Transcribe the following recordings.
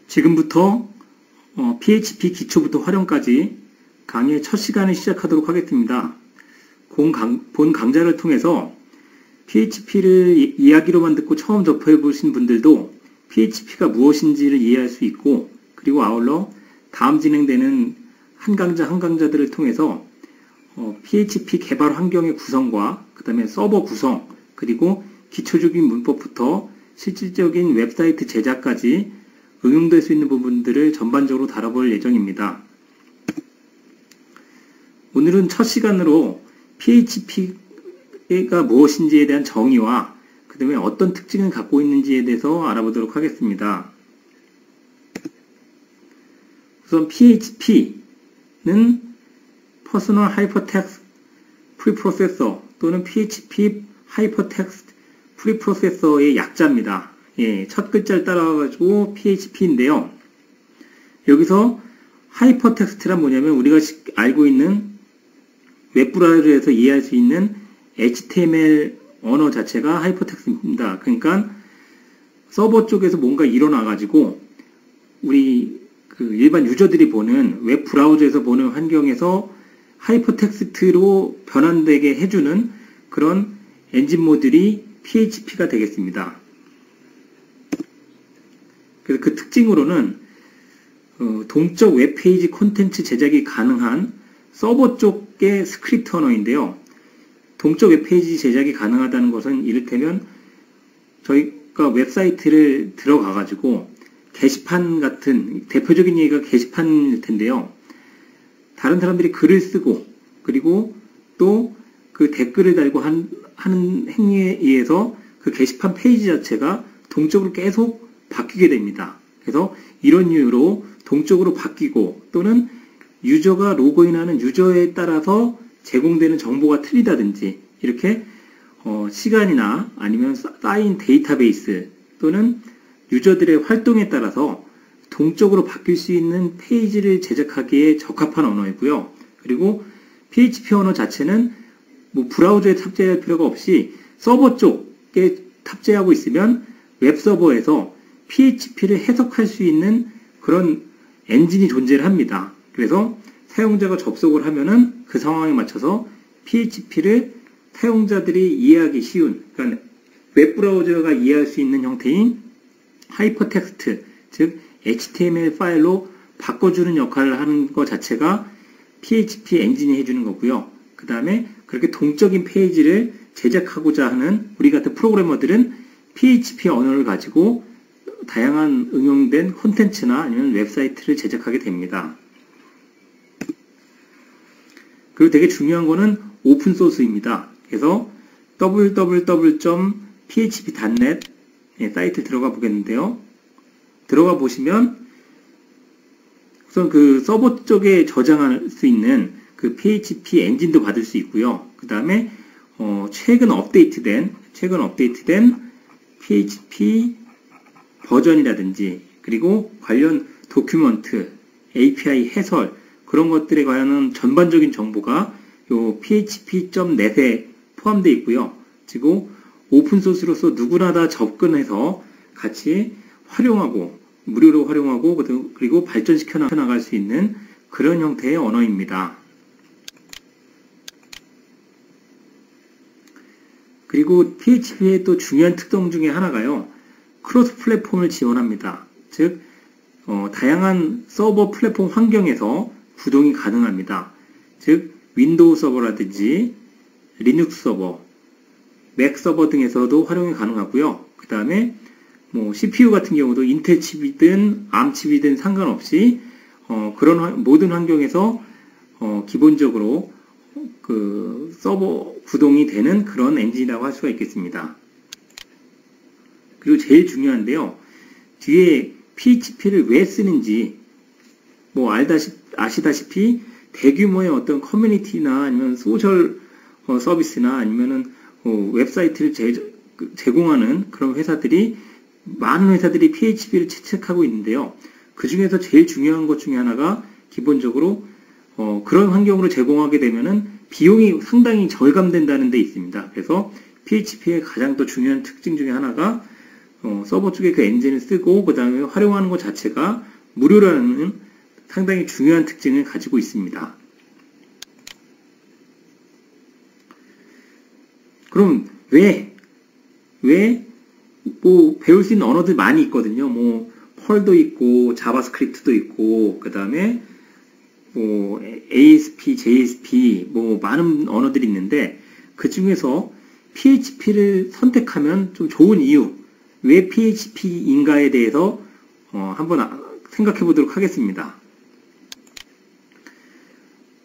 지금부터 PHP 기초부터 활용까지 강의의 첫 시간을 시작하도록 하겠습니다. 본 강좌를 통해서 PHP를 이야기로만 듣고 처음 접해 보신 분들도 PHP가 무엇인지를 이해할 수 있고, 그리고 아울러 다음 진행되는 한 강자들을 통해서 PHP 개발 환경의 구성과 그 다음에 서버 구성, 그리고 기초적인 문법부터 실질적인 웹사이트 제작까지 응용될 수 있는 부분들을 전반적으로 다뤄볼 예정입니다. 오늘은 첫 시간으로 PHP가 무엇인지에 대한 정의와 그 다음에 어떤 특징을 갖고 있는지에 대해서 알아보도록 하겠습니다. 우선 PHP는 Personal Hypertext Preprocessor 또는 PHP Hypertext Preprocessor의 약자입니다. 첫 글자를 따라가지고 PHP인데요. 여기서 하이퍼텍스트란 뭐냐면 우리가 알고 있는 웹브라우저에서 이해할 수 있는 HTML 언어 자체가 하이퍼텍스트입니다. 그러니까 서버 쪽에서 뭔가 일어나가지고 우리 일반 유저들이 보는 웹브라우저에서 보는 환경에서 하이퍼텍스트로 변환되게 해주는 그런 엔진 모듈이 PHP가 되겠습니다. 그래서 그 특징으로는 동적 웹페이지 콘텐츠 제작이 가능한 서버 쪽의 스크립트 언어인데요. 동적 웹페이지 제작이 가능하다는 것은 이를테면 저희가 웹사이트를 들어가가지고 게시판 같은, 대표적인 얘기가 게시판일 텐데요. 다른 사람들이 글을 쓰고 그리고 또 그 댓글을 달고 하는 행위에 의해서 그 게시판 페이지 자체가 동적으로 계속 바뀌게 됩니다. 그래서 이런 이유로 동적으로 바뀌고 또는 유저가 로그인하는 유저에 따라서 제공되는 정보가 틀리다든지 이렇게 시간이나 아니면 쌓인 데이터베이스 또는 유저들의 활동에 따라서 동적으로 바뀔 수 있는 페이지를 제작하기에 적합한 언어이고요. 그리고 PHP 언어 자체는 브라우저에 탑재할 필요가 없이 서버 쪽에 탑재하고 있으면 웹서버에서 PHP를 해석할 수 있는 그런 엔진이 존재를 합니다. 그래서 사용자가 접속을 하면은 그 상황에 맞춰서 PHP를 사용자들이 이해하기 쉬운, 그러니까 웹브라우저가 이해할 수 있는 형태인 하이퍼텍스트, 즉 HTML 파일로 바꿔주는 역할을 하는 것 자체가 PHP 엔진이 해주는 거고요. 그 다음에 그렇게 동적인 페이지를 제작하고자 하는 우리 같은 프로그래머들은 PHP 언어를 가지고 다양한 응용된 콘텐츠나 아니면 웹사이트를 제작하게 됩니다. 그리고 되게 중요한 거는 오픈소스입니다. 그래서 www.php.net 사이트 들어가 보겠는데요. 들어가 보시면 우선 그 서버 쪽에 저장할 수 있는 그 PHP 엔진도 받을 수 있고요. 그 다음에 최근 업데이트된 PHP 버전이라든지 그리고 관련 도큐먼트, API 해설 그런 것들에 관한 전반적인 정보가 요 php.net에 포함되어 있고요. 그리고 오픈소스로서 누구나 다 접근해서 같이 활용하고 무료로 활용하고 그리고 발전시켜 나갈 수 있는 그런 형태의 언어입니다. 그리고 PHP의 또 중요한 특성 중에 하나가요. 크로스 플랫폼을 지원합니다. 즉 다양한 서버 플랫폼 환경에서 구동이 가능합니다. 즉 윈도우 서버라든지 리눅스 서버, 맥 서버 등에서도 활용이 가능하고요. 그 다음에 CPU 같은 경우도 인텔 칩이든 암 칩이든 상관없이 그런 모든 환경에서 기본적으로 그 서버 구동이 되는 그런 엔진이라고 할 수가 있겠습니다. 그리고 제일 중요한데요. 뒤에 PHP를 왜 쓰는지 아시다시피 대규모의 어떤 커뮤니티나 아니면 소셜 서비스나 아니면은 웹사이트를 제공하는 그런 많은 회사들이 PHP를 채택하고 있는데요. 그 중에서 제일 중요한 것 중에 하나가 기본적으로 그런 환경으로 제공하게 되면은 비용이 상당히 절감된다는 데 있습니다. 그래서 PHP의 가장 더 중요한 특징 중에 하나가 서버 쪽에 그 엔진을 쓰고 그 다음에 활용하는 것 자체가 무료라는 상당히 중요한 특징을 가지고 있습니다. 그럼 뭐 배울 수 있는 언어들 많이 있거든요. 뭐 펄도 있고 자바스크립트도 있고 그 다음에 뭐 ASP, JSP 뭐 많은 언어들이 있는데 그 중에서 PHP를 선택하면 좀 좋은 이유, 왜 PHP인가에 대해서 한번 생각해 보도록 하겠습니다.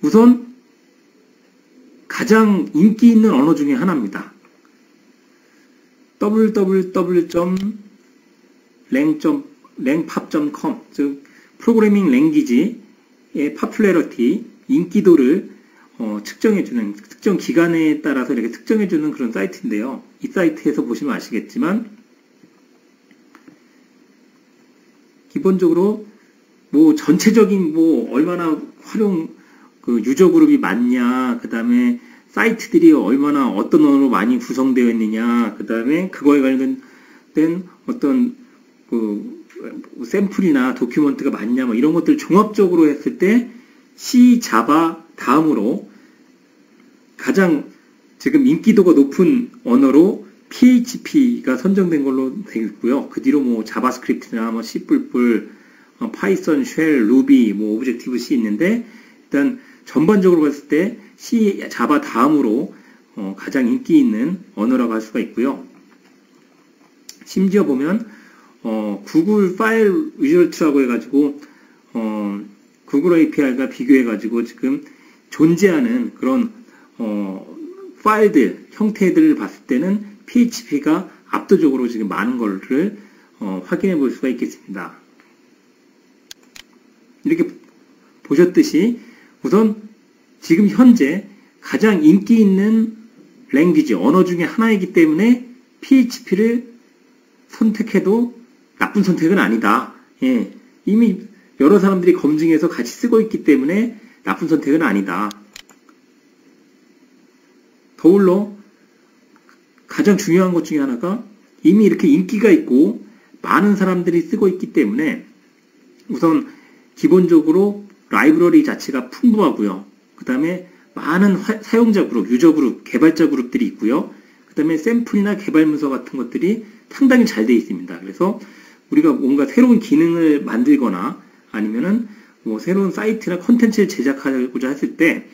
우선 가장 인기 있는 언어 중에 하나입니다. www.langpop.com, 즉 프로그래밍 랭귀지의 파퓰러리티, 인기도를 측정해주는, 특정 기간에 따라서 이렇게 측정해주는 그런 사이트인데요. 이 사이트에서 보시면 아시겠지만 기본적으로 뭐 전체적인 뭐 얼마나 그 유저 그룹이 많냐, 그 다음에 사이트들이 얼마나 어떤 언어로 많이 구성되어 있느냐, 그 다음에 그거에 관련된 어떤 그 샘플이나 도큐먼트가 많냐, 뭐 이런 것들을 종합적으로 했을 때 C, 자바 다음으로 가장 지금 인기도가 높은 언어로 PHP가 선정된 걸로 되어 있고요. 그 뒤로 뭐 자바스크립트나 뭐 C++, 파이썬, 쉘, 루비, 뭐 오브젝티브 C 있는데 일단 전반적으로 봤을 때 C, 자바 다음으로 가장 인기 있는 언어라고 할 수가 있고요. 심지어 보면 구글 파일 리졸트라고 해가지고 구글 API가 비교해가지고 지금 존재하는 그런 파일들, 형태들을 봤을 때는 PHP가 압도적으로 지금 많은 거를 확인해 볼 수가 있겠습니다. 이렇게 보셨듯이 우선 지금 현재 가장 인기 있는 랭귀지, 언어 중에 하나이기 때문에 PHP를 선택해도 나쁜 선택은 아니다. 예, 이미 여러 사람들이 검증해서 같이 쓰고 있기 때문에 나쁜 선택은 아니다. 더불어 가장 중요한 것 중에 하나가 이미 이렇게 인기가 있고 많은 사람들이 쓰고 있기 때문에 우선 기본적으로 라이브러리 자체가 풍부하고요. 그 다음에 많은 사용자 그룹, 유저 그룹, 개발자 그룹들이 있고요. 그 다음에 샘플이나 개발 문서 같은 것들이 상당히 잘 되어 있습니다. 그래서 우리가 뭔가 새로운 기능을 만들거나 아니면은 뭐 새로운 사이트나 콘텐츠를 제작하고자 했을 때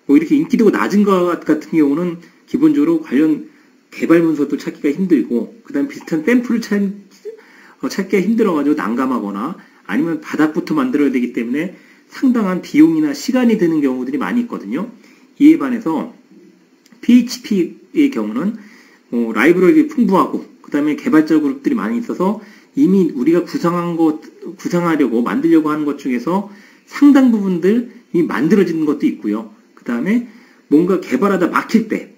뭐 이렇게 인기도가 낮은 것 같은 경우는 기본적으로 관련 개발 문서도 찾기가 힘들고 그 다음에 비슷한 샘플을 찾기가 힘들어가지고 난감하거나 아니면 바닥부터 만들어야 되기 때문에 상당한 비용이나 시간이 드는 경우들이 많이 있거든요. 이에 반해서 PHP의 경우는 라이브러리 풍부하고 그 다음에 개발자 그룹들이 많이 있어서 이미 우리가 구상하려고 만들려고 하는 것 중에서 상당 부분들 이미 만들어지는 것도 있고요. 그 다음에 뭔가 개발하다 막힐 때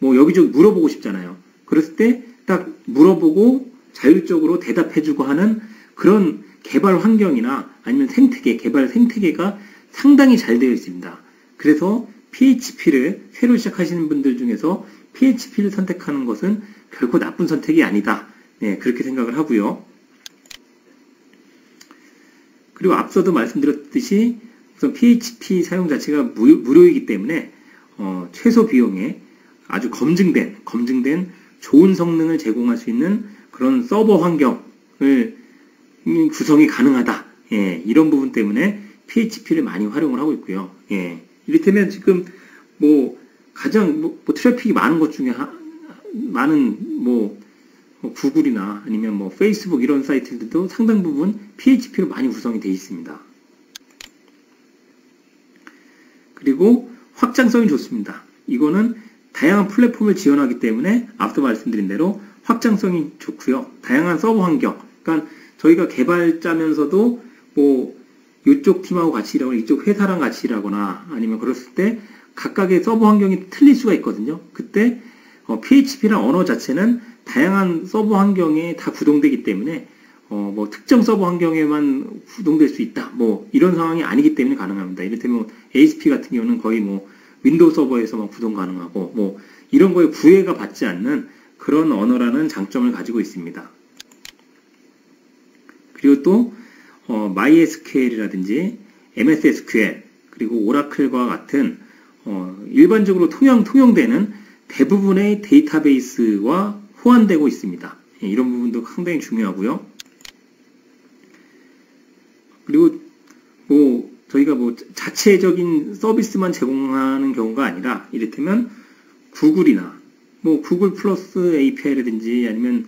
뭐 여기저기 물어보고 싶잖아요. 그랬을 때 딱 물어보고 자율적으로 대답해주고 하는 그런 개발 환경이나 아니면 개발 생태계가 상당히 잘 되어 있습니다. 그래서 PHP를 새로 시작하시는 분들 중에서 PHP를 선택하는 것은 결코 나쁜 선택이 아니다. 네, 그렇게 생각을 하고요. 그리고 앞서도 말씀드렸듯이 우선 PHP 사용 자체가 무료이기 때문에 최소 비용에 아주 검증된 좋은 성능을 제공할 수 있는 그런 서버 환경을 구성이 가능하다. 예, 이런 부분 때문에 PHP를 많이 활용을 하고 있고요. 예, 이를테면 지금 뭐 가장 트래픽이 많은 것 중에 많은 구글이나 아니면 뭐 페이스북 이런 사이트들도 상당 부분 PHP로 많이 구성이 되어 있습니다. 그리고 확장성이 좋습니다. 이거는 다양한 플랫폼을 지원하기 때문에 앞서 말씀드린 대로 확장성이 좋고요. 다양한 서버 환경, 그러니까 저희가 개발자면서도 뭐 이쪽 팀하고 같이 일하거나 이쪽 회사랑 같이 일하거나 아니면 그랬을 때 각각의 서버 환경이 틀릴 수가 있거든요. 그때 PHP나 언어 자체는 다양한 서버 환경에 다 구동되기 때문에 뭐 특정 서버 환경에만 구동될 수 있다. 뭐 이런 상황이 아니기 때문에 가능합니다. 이를테면 ASP 같은 경우는 거의 뭐 윈도우 서버에서만 구동 가능하고 뭐 이런 거에 구애가 받지 않는 그런 언어라는 장점을 가지고 있습니다. 그리고 또 MySQL이라든지 MS SQL 그리고 오라클과 같은 일반적으로 통용되는 대부분의 데이터베이스와 호환되고 있습니다. 이런 부분도 상당히 중요하고요. 그리고 저희가 자체적인 서비스만 제공하는 경우가 아니라 이를테면 구글이나 구글 플러스 API라든지 아니면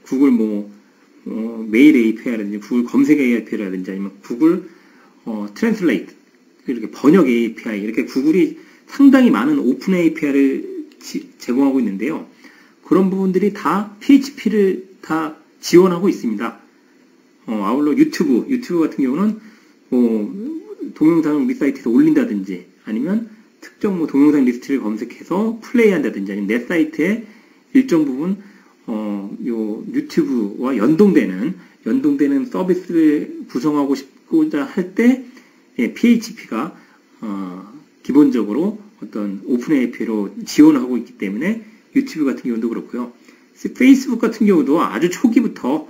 구글 메일 API라든지 구글 검색 API라든지 아니면 구글 트랜슬레이트 이렇게 번역 API 이렇게 구글이 상당히 많은 오픈 API를 제공하고 있는데요. 그런 부분들이 다 PHP를 다 지원하고 있습니다. 아울러 유튜브 같은 경우는 동영상을 우리 사이트에서 올린다든지 아니면 특정 동영상 리스트를 검색해서 플레이한다든지 아니면 내 사이트에 일정 부분 요 유튜브와 연동되는 서비스를 구성하고 싶고자 할 때 PHP가 기본적으로 어떤 오픈 API로 지원하고 있기 때문에 유튜브 같은 경우도 그렇고요. 페이스북 같은 경우도 아주 초기부터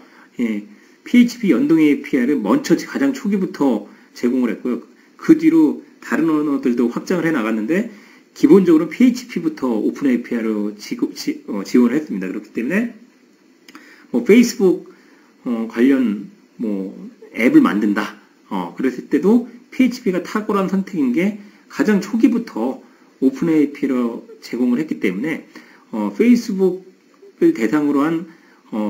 PHP 연동 API를 먼저 가장 초기부터 제공을 했고요. 그 뒤로 다른 언어들도 확장을 해 나갔는데 기본적으로 PHP부터 오픈 API로 지원을 했습니다. 그렇기 때문에 페이스북 관련 앱을 만든다. 그랬을 때도 PHP가 탁월한 선택인 게 가장 초기부터 오픈 API로 제공을 했기 때문에 페이스북을 대상으로 한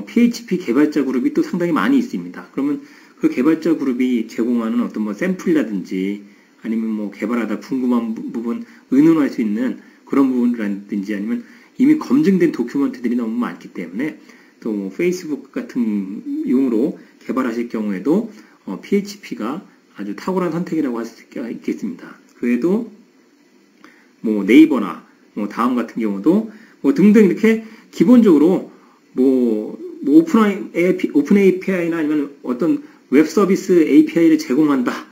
PHP 개발자 그룹이 또 상당히 많이 있습니다. 그러면 그 개발자 그룹이 제공하는 어떤 샘플이라든지 아니면 개발하다 궁금한 부분 의논할 수 있는 그런 부분이라든지 아니면 이미 검증된 도큐먼트들이 너무 많기 때문에 또 페이스북 같은 용으로 개발하실 경우에도 PHP가 아주 탁월한 선택이라고 할 수 있겠습니다. 그 외에도 네이버나 다음 같은 경우도 등등 이렇게 기본적으로 오픈 API나 아니면 어떤 웹 서비스 API를 제공한다.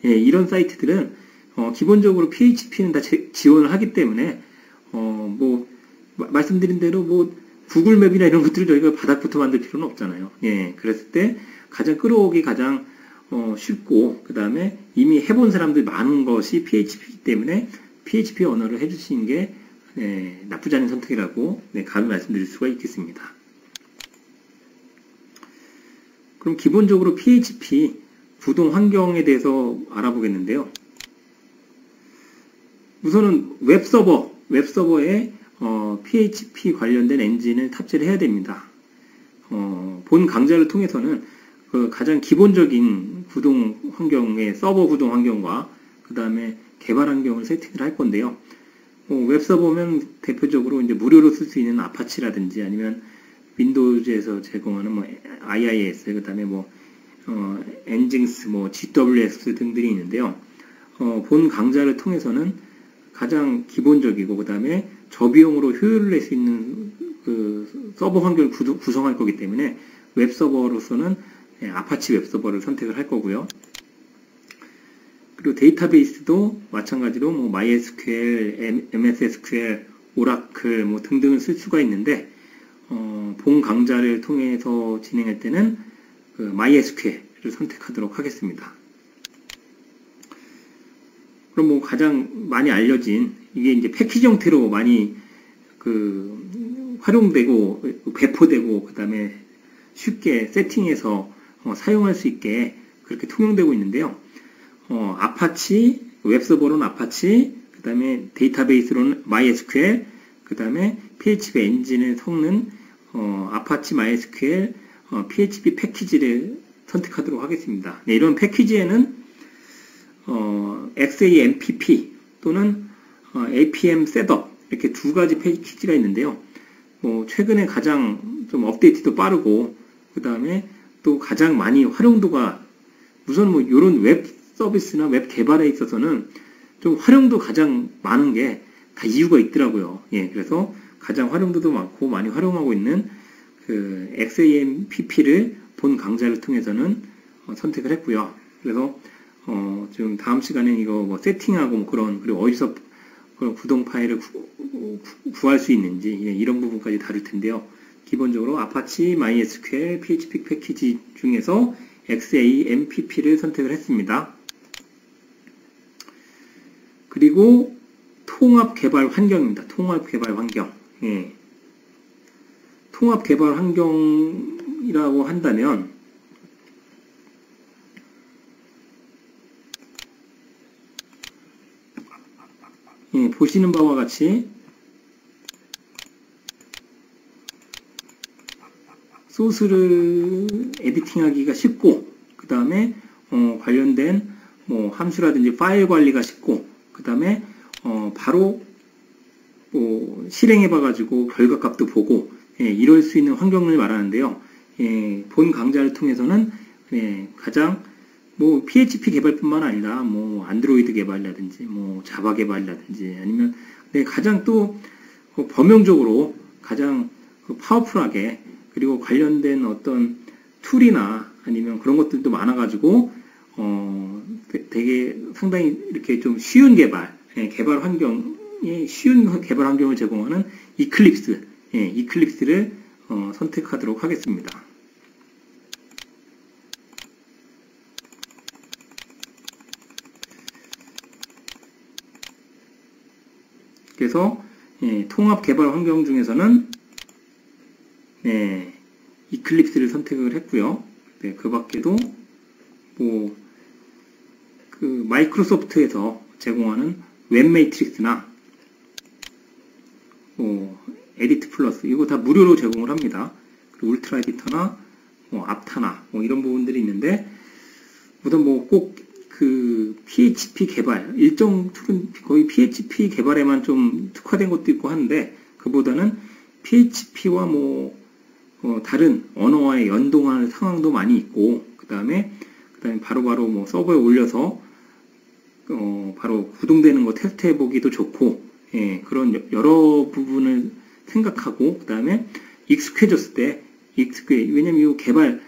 이런 사이트들은 기본적으로 PHP는 다 지원을 하기 때문에 말씀드린 대로 구글맵이나 이런 것들을 저희가 바닥부터 만들 필요는 없잖아요. 그랬을 때 가장 끌어오기 가장 쉽고 그 다음에 이미 해본 사람들 많은 것이 PHP이기 때문에 PHP 언어를 해주시는 게 나쁘지 않은 선택이라고 감히 말씀드릴 수가 있겠습니다. 그럼 기본적으로 PHP 구동 환경에 대해서 알아보겠는데요. 우선은 웹서버에 PHP 관련된 엔진을 탑재를 해야 됩니다. 본 강좌를 통해서는 그 가장 기본적인 구동 환경의 서버 구동 환경과 그 다음에 개발 환경을 세팅을 할 건데요. 웹서버면 대표적으로 이제 무료로 쓸 수 있는 아파치라든지 아니면 윈도우즈에서 제공하는 IIS, 그 다음에 엔징스, GWS 등들이 있는데요. 본 강좌를 통해서는 가장 기본적이고 그 다음에 저비용으로 효율을 낼 수 있는 그 서버 환경을 구성할 거기 때문에 웹서버로서는 아파치 웹서버를 선택을 할 거고요. 그리고 데이터베이스도 마찬가지로 MySQL, MS SQL, 오라클 등등을 쓸 수가 있는데 본 강좌를 통해서 진행할 때는 MySQL을 선택하도록 하겠습니다. 그럼 가장 많이 알려진 이게 이제 패키지 형태로 많이 활용되고 배포되고 그 다음에 쉽게 세팅해서 사용할 수 있게 그렇게 통용되고 있는데요. 아파치 웹서버로는 아파치, 그 다음에 데이터베이스로는 MySQL, 그 다음에 PHP 엔진을 섞는 아파치 MySQL PHP 패키지를 선택하도록 하겠습니다. 이런 패키지에는 XAMPP 또는 APM 셋업 이렇게 두 가지 패키지가 있는데요. 최근에 가장 좀 업데이트도 빠르고 그 다음에 또 가장 많이 활용도가 우선 이런 웹 서비스나 웹 개발에 있어서는 좀 활용도 가장 많은 게 다 이유가 있더라고요. 그래서 가장 활용도도 많고 많이 활용하고 있는 그 XAMPP를 본 강좌를 통해서는 선택을 했고요. 그래서 지금 다음 시간에 이거 세팅하고 그리고 어디서 그런 구동 파일을 구할 수 있는지 이런 부분까지 다룰 텐데요. 기본적으로 아파치 MySQL PHP 패키지 중에서 XAMPP를 선택을 했습니다. 그리고 통합 개발 환경입니다. 통합 개발 환경. 예. 통합 개발 환경이라고 한다면 예, 보시는 바와 같이 소스를 에디팅하기가 쉽고, 그 다음에 관련된 뭐 함수라든지 파일 관리가 쉽고, 그 다음에 바로 뭐 실행해봐가지고 결과값도 보고, 예, 이럴 수 있는 환경을 말하는데요. 예, 본 강좌를 통해서는 예, 가장 뭐 PHP 개발뿐만 아니라 뭐 안드로이드 개발이라든지 뭐 자바 개발이라든지 아니면 네, 가장 또 범용적으로 가장 파워풀하게, 그리고 관련된 어떤 툴이나 아니면 그런 것들도 많아가지고 되게 상당히 이렇게 좀 쉬운 개발, 예, 개발 환경이 쉬운 개발 환경을 제공하는 이클립스, 예, 이클립스를 선택하도록 하겠습니다. 그래서 예, 통합 개발 환경 중에서는 네, 이클립스를 선택을 했고요. 네, 그 밖에도 뭐 그 마이크로소프트에서 제공하는 웹 매트릭스나 에디트 플러스 이거 다 무료로 제공을 합니다. 그리고 울트라 에디터나 뭐 aptana 뭐 이런 부분들이 있는데, 우선 뭐 꼭 그 PHP 개발 일정 툴은 거의 PHP 개발에만 좀 특화된 것도 있고 하는데, 그보다는 PHP와 뭐 다른 언어와의 연동하는 상황도 많이 있고, 그 다음에 바로바로 뭐 서버에 올려서 바로 구동되는 거 테스트해 보기도 좋고, 예, 그런 여러 부분을 생각하고, 그 다음에 익숙해졌을 때 왜냐면 이 개발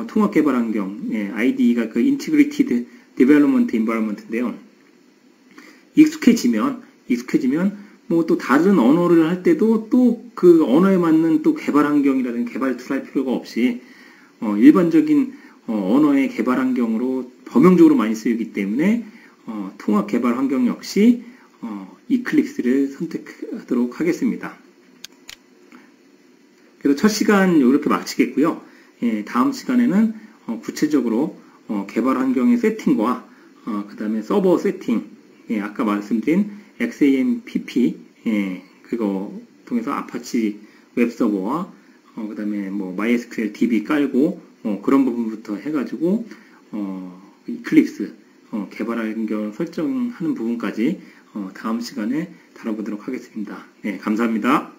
통합 개발 환경, 예, IDE가 그 Integrated Development Environment인데요. 익숙해지면 뭐 또 다른 언어를 할 때도 또 그 언어에 맞는 또 개발 환경이라든지 개발 툴 할 필요가 없이 일반적인 언어의 개발 환경으로 범용적으로 많이 쓰이기 때문에 통합 개발 환경 역시 이클립스를 선택하도록 하겠습니다. 그래서 첫 시간 이렇게 마치겠고요. 예, 다음 시간에는 구체적으로 개발 환경의 세팅과 그 다음에 서버 세팅, 예, 아까 말씀드린 XAMPP, 예, 그거 통해서 아파치 웹서버와 그 다음에 뭐 MySQL DB 깔고 그런 부분부터 해가지고 이클립스 개발 환경 설정하는 부분까지 다음 시간에 다뤄보도록 하겠습니다. 네, 감사합니다.